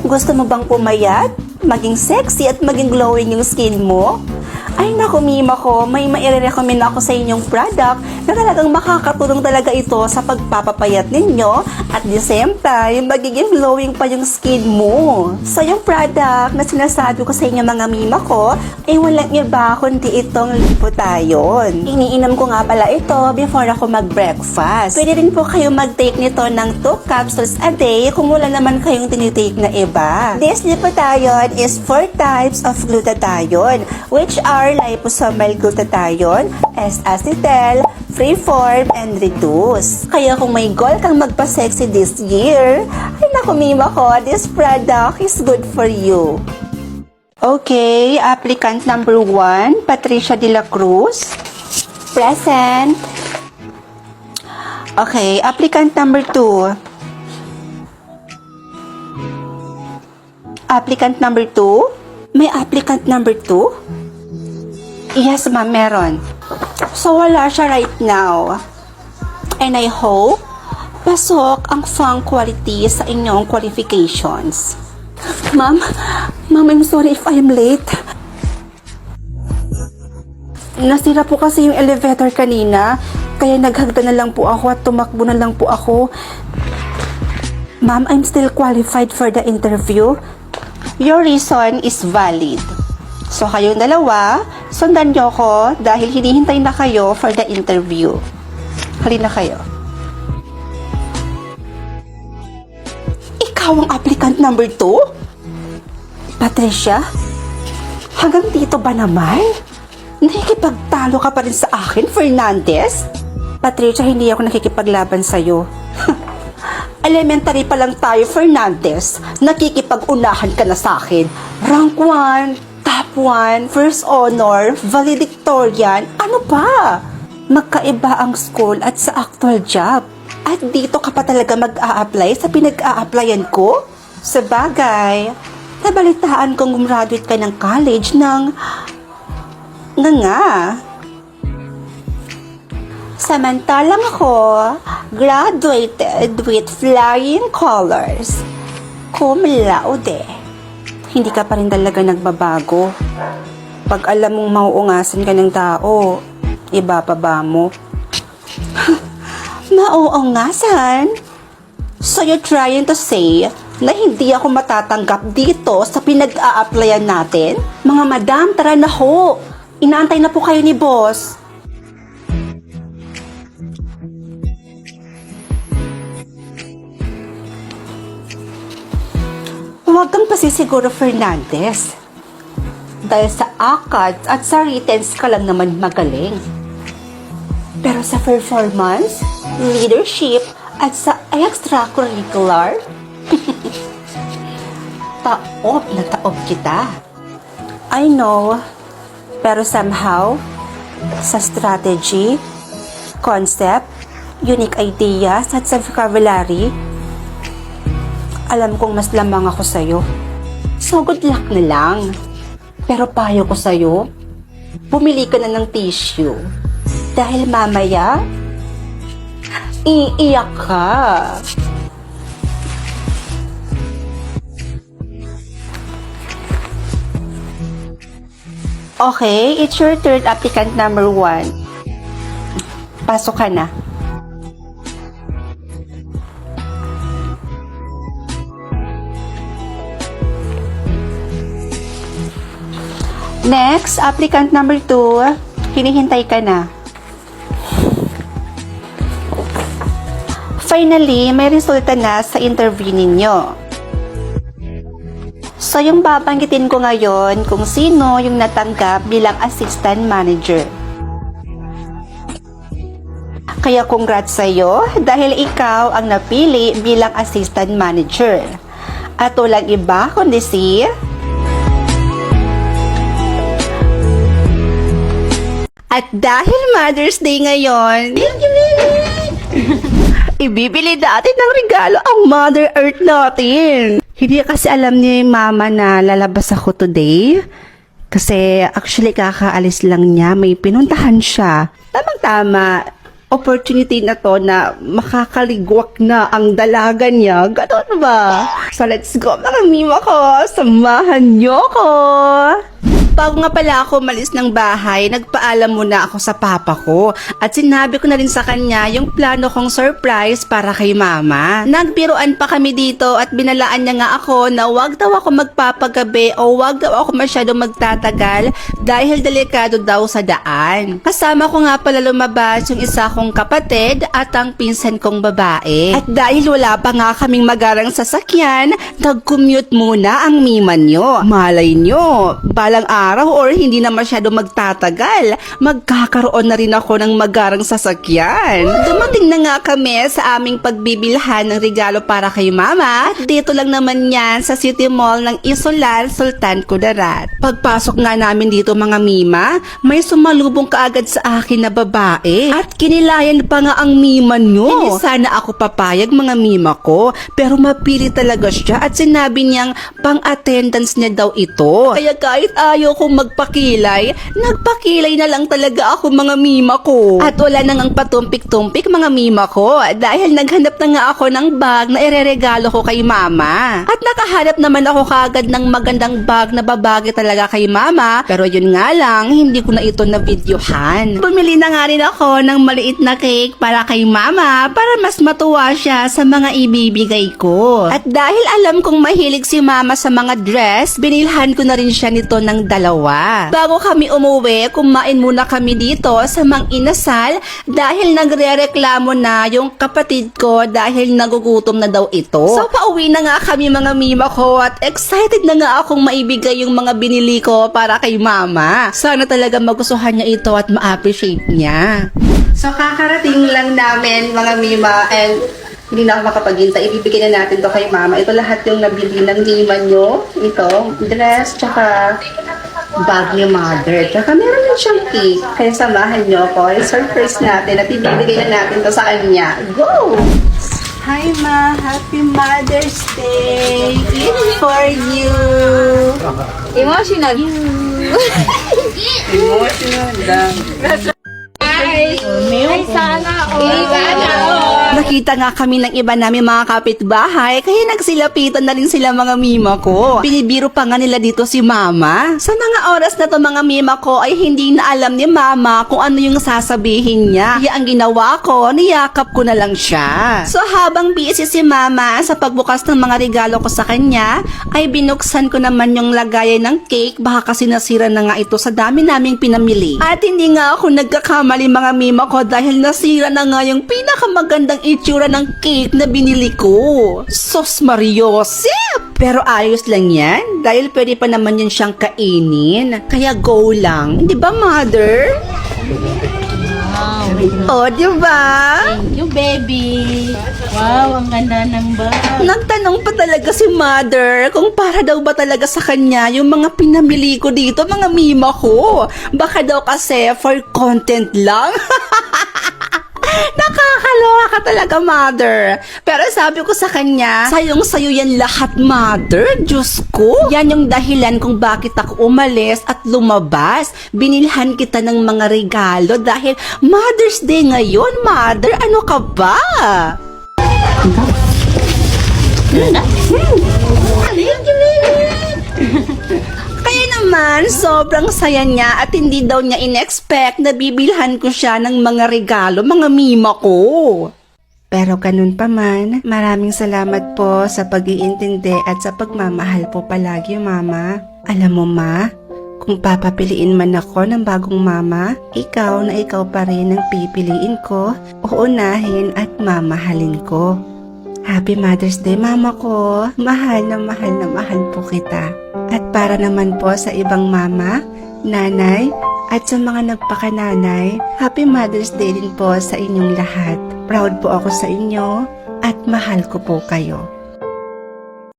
Gusto mo bang pumayat, maging sexy at maging glowing yung skin mo? Ay naku, Mima ko, may maire-recommend ako sa inyong product na talagang makakatulong talaga ito sa pagpapapayat ninyo at the same time, magiging glowing pa yung skin mo. So yung product na sinasabi ko sa inyo mga Mima ko, ay walang iba kundi itong Lipotayon. Iniinom ko nga pala ito before ako mag-breakfast. Pwede rin po kayo mag-take nito ng 2 capsules a day kung wala naman kayong tinitake na iba. This Lipotayon is 4 types of glutathione, which are liposomal glutathione, S-acetyl, freeform, and reduce. Kaya kung may goal kang magpa-sexy this year, ay naku Mima ko, this product is good for you. Okay, applicant number 1, Patricia de la Cruz. Present. Okay, applicant number 2. Applicant number 2? May applicant number 2? Yes, ma'am, meron. So, wala siya right now. And I hope, pasok ang fang quality sa inyong qualifications. Ma'am, I'm sorry if I am late. Nasira po kasi yung elevator kanina, kaya naghagda na lang po ako at tumakbo na lang po ako. Ma'am, I'm still qualified for the interview. Your reason is valid. So, kayong dalawa, sundan nyo ko dahil hinihintay na kayo for the interview. Halina kayo. Ikaw ang applicant number 2? Patricia? Hanggang dito ba naman? Nakikipagtalo ka pa rin sa akin, Fernandez? Patricia, hindi ako nakikipaglaban sa'yo. Elementary pa lang tayo, Fernandez. Nakikipag-unahan ka na sa akin. Rank 1, Top 1, First Honor, Valedictorian, ano pa? Magkaiba ang school at sa actual job. At dito ka pa talaga mag-a-apply sa pinag-a-applyan ko? Sa bagay, nabalitaan kong gumraduate ka ng college ng... nga. Samantalang ako, graduated with flying colors. Cum laude. Hindi ka pa rin talaga nagbabago. Pag alam mong mauungasan ka ng tao, iba pa ba mo? Mauungasan? So you're trying to say na hindi ako matatanggap dito sa pinag-a-applyan natin? Mga madam, tara na ho. Inaantay na po kayo ni boss. Huwag kang pasisiguro, Fernandez. Dahil sa ACADS at sa writtens ka lang naman magaling. Pero sa performance, leadership, at sa extracurricular, taob na taob kita. I know, pero somehow, sa strategy, concept, unique ideas, at sa vocabulary, alam kong mas lamang ako sa'yo. So, good luck na lang. Pero payo ko sa'yo, bumili ka na ng tissue. Dahil mamaya, iiyak ka. Okay, it's your third applicant number 1. Pasok ka na. Next, applicant number 2, hinihintay ka na. Finally, may resulta na sa interview ninyo. So, yung babanggitin ko ngayon kung sino yung natanggap bilang assistant manager. Kaya congrats sa'yo dahil ikaw ang napili bilang assistant manager. At walang iba kundi si... At dahil Mother's Day ngayon, ibibili natin ng regalo ang Mother Earth natin. Hindi kasi alam ni Mama na lalabas ako today. Kasi actually kakaalis lang niya, may pinuntahan siya. Tamang-tama, opportunity na to na makakaligwak na ang dalaga niya. Ganon ba? So let's go mga mima ko. Samahan niyo ko. Bago nga pala ako malis ng bahay, nagpaalam muna ako sa papa ko at sinabi ko na rin sa kanya yung plano kong surprise para kay mama. Nagbiruan pa kami dito at binalaan niya nga ako na wag daw ako magpapagabi o wag daw ako masyado magtatagal dahil delikado daw sa daan. Kasama ko nga pala lumabas yung isa kong kapatid at ang pinsan kong babae. At dahil wala pa nga kaming magarang sasakyan, nag-commute muna ang mima nyo. Malay nyo, balang araw or hindi na masyado magtatagal, magkakaroon na rin ako ng magarang sasakyan. Dumating na nga kami sa aming pagbibilhan ng regalo para kay mama. Dito lang naman yan sa City Mall ng Isolan, Sultan Kudarat. Pagpasok nga namin dito mga mima, may sumalubong kaagad sa akin na babae at kinilayan pa nga ang mima nyo. Hindi sana ako papayag mga mima ko, pero mapili talaga siya at sinabi niyang pang-attendance niya daw ito. Kaya kahit ayaw kong magpakilay, nagpakilay na lang talaga ako mga mima ko. At wala nang ang patumpik-tumpik mga mima ko dahil naghanap na nga ako ng bag na ireregalo ko kay mama. At nakahanap naman ako kaagad ng magandang bag na babagay talaga kay mama, pero yun nga lang, hindi ko na ito na-videohan. Bumili na nga rin ako ng maliit na cake para kay mama para mas matuwa siya sa mga ibibigay ko. At dahil alam kong mahilig si mama sa mga dress, binilhan ko na rin siya nito ng dalawa. Bago kami umuwi, kumain muna kami dito sa Mang Inasal dahil nagre-reklamo na yung kapatid ko dahil nagugutom na daw ito. So pauwi na nga kami mga mima ko at excited na nga akong maibigay yung mga binili ko para kay mama. Sana talaga magustuhan niya ito at ma-appreciate niya. So kakarating lang namin mga mima and hindi na ako makapaghintay. Ibibigay na natin to kay mama. Ito lahat yung nabili ng mima nyo. Ito, dress, tsaka bag ni mother. Tsaka meron din siyang cake. Kaya samahan nyo ako. I-surprise natin at ibibigay na natin to sa kanya. Go! Hi ma! Happy Mother's Day! It's for you! Emotional. Emotional lang. Ay, sana Nakita nga kami ng iba namin mga kapitbahay, kaya nagsilapitan na rin sila mga mima ko. Binibiro pa nga nila dito si mama. Sa mga oras na to mga mima ko ay hindi na alam ni mama kung ano yung sasabihin niya. Kaya ang ginawa ko, niyakap ko na lang siya. So habang busy si mama sa pagbukas ng mga regalo ko sa kanya, ay binuksan ko naman yung lagayan ng cake. Baka kasi nasira na nga ito sa dami naming pinamili. At hindi nga ako nagkakamali mga mima ko dahil nasira na nga yung pinakamagandang itsura ng cake na binili ko. Sos Mariosep! Pero ayos lang yan dahil pwede pa naman yan siyang kainin. Kaya go lang. Di ba, mother? Wow. O, di ba? Thank you, baby. Wow, ang ganda ng bag. Nagtanong pa talaga si mother kung para daw ba talaga sa kanya yung mga pinamili ko dito, mga mima ko. Baka daw kasi for content lang. Nakakaloka ka talaga, mother. Pero sabi ko sa kanya, sayong-sayo yan lahat, mother. Diyos ko. Yan yung dahilan kung bakit ako umalis at lumabas. Binilhan kita ng mga regalo dahil Mother's Day ngayon, mother. Ano ka ba? Kaya naman, sobrang saya niya at hindi daw niya in-expect na bibilhan ko siya ng mga regalo, mga mima ko. Pero ganun pa man, maraming salamat po sa pag-iintindi at sa pagmamahal po palagi, mama. Alam mo, ma, kung papapiliin man ako ng bagong mama, ikaw na ikaw pa rin ang pipiliin ko, uunahin at mamahalin ko. Happy Mother's Day, mama ko. Mahal na mahal po kita. At para naman po sa ibang mama, nanay, at sa mga nagpakananay, Happy Mother's Day din po sa inyong lahat. Proud po ako sa inyo at mahal ko po kayo.